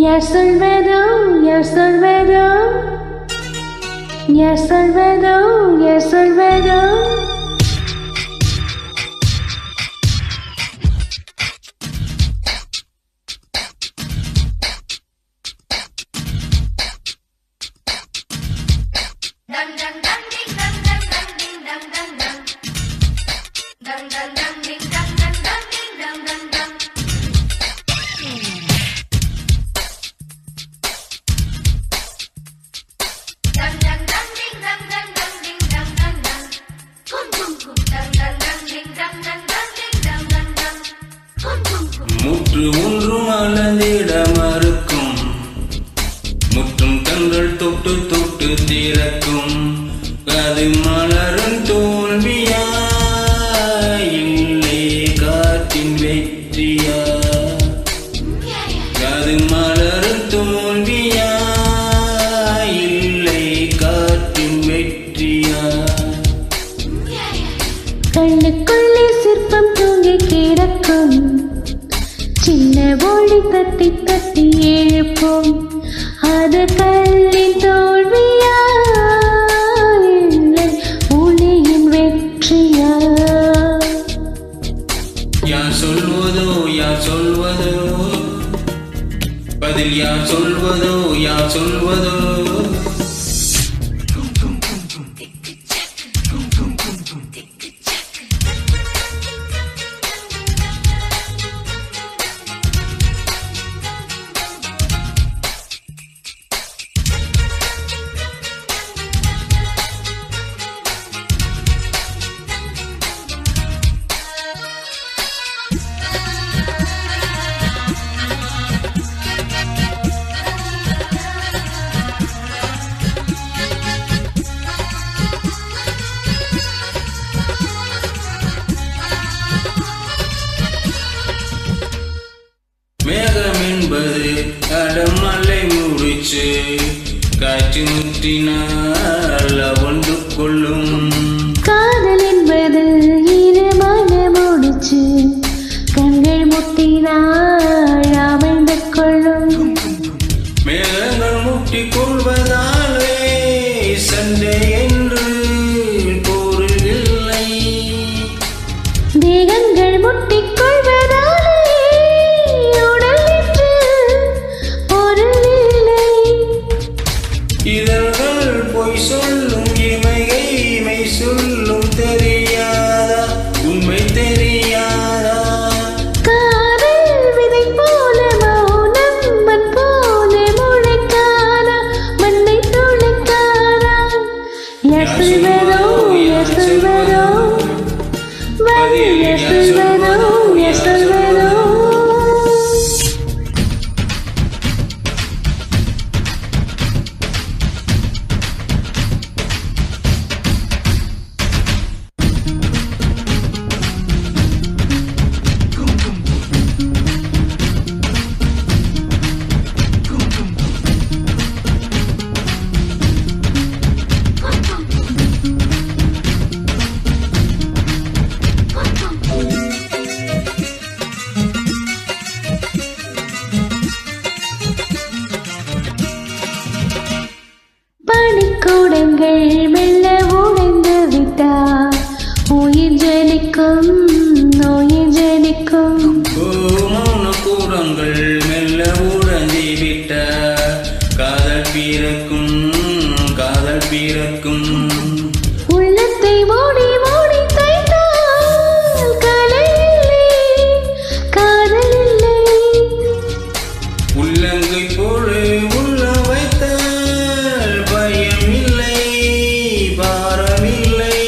Ya Salvador, Ya Salvador, Ya Salvador, Ya Salvador. முற்று ஒன்றும் அளந்திட மறுக்கும், முற்றும் கண்கள் தொட்டு தொட்டு திறக்கும். அது மலரும் தோல்வியா இல்லை காற்றின் வெற்றியா? அது மலரும் தோல்வியா இல்லை காற்றின் வெற்றியா? கண்ணுக்குள்ளே சிற்பம் தூங்கி கிடக்கும், சின்ன ஒளி தட்டி தட்டி எழுப்போம். அது கல்லின் தோல்வியா இல்லை ஒளியின் வெற்றியா? யார் சொல்வதோ யார் சொல்வதோ, பதில் யார் சொல்வதோ யார் சொல்வதோ? மேகம் என்பது அடமலை முடிச்சு, காற்று முற்றினால் ஒன்று கொள்ளும். காதல் என்பது ஈரமான முடிச்சு, கண்கள் முட்டினால் அமர்ந்து கொள்ளும். மேகங்கள் முட்டிக் கொள்வதாலே சண்டை என்று பொருள் இல்லை. தேகங்கள் முட்டிக் கொள்வதாலே உடல் என்று பொருள் இல்லை. இதழ்கள் பொய் சொல்லும், இமைகை மெய் சொல்லும். தெரியாதா உண்மை தெரியாதா? காதல் விதை போல மௌனம் மண் போல முளைக்காதா, மண்ணை துளைக்காதா? யார் சொல்வதோ யார் சொல்வதோ, பதில் யார் சொல்வதோ யார் சொல்வதோ? பனிக்கூடங்கள் மெல்ல உடைந்து விட்டார், உயிர் ஜனிக்கும் நோயில் ஜனிக்கும். மௌன கூடங்கள் மெல்ல உடஞ்சி விட்ட, காதல் பிறக்கும் காதல் பிறக்கும். உள்ளத்தை மூடி மூடி தைத்தால் கலை இல்லை காதல் இல்லை. உள்ளங்கை போல உள்ள வைத்தால் பயம் இல்லை பாரமில்லை.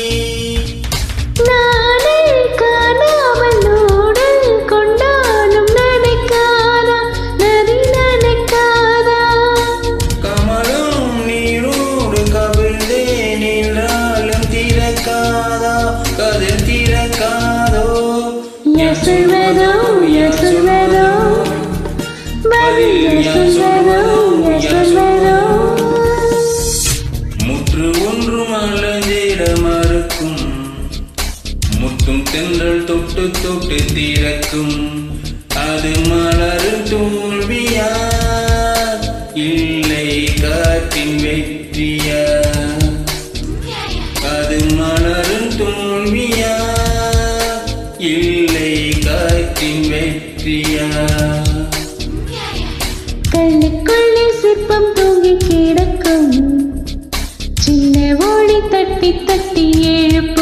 நானே காணாமல் நூடல் கொண்டாலும் நினைக்காதா, நதி நினைக்காதா? கமலம் நீரோடு கவிழ்ந்தே நின்றாலும் திறக்காதா, கதிர் திறக்காதோ? யார் சொல்வதோ யார் சொல்வதோ, பதில் யார் சொல்வதோ யார் சொல்வதோ? முற்று ஒன்றும் அளந்திட மறுக்கும், முத்தும் தென்றல் தொட்டு தொட்டு திறக்கும். அது மலரும் தோல்வியா இல்லை காற்றின் வெற்றியா, அது மலரும் தோல்வியா, இல்லை காற்றின் வெற்றியா. கண்ணுக்குள்ளே சிற்பம் தூங்கி கிடக்கும், சின்ன ஒளி தட்டி தட்டி எழுப்ப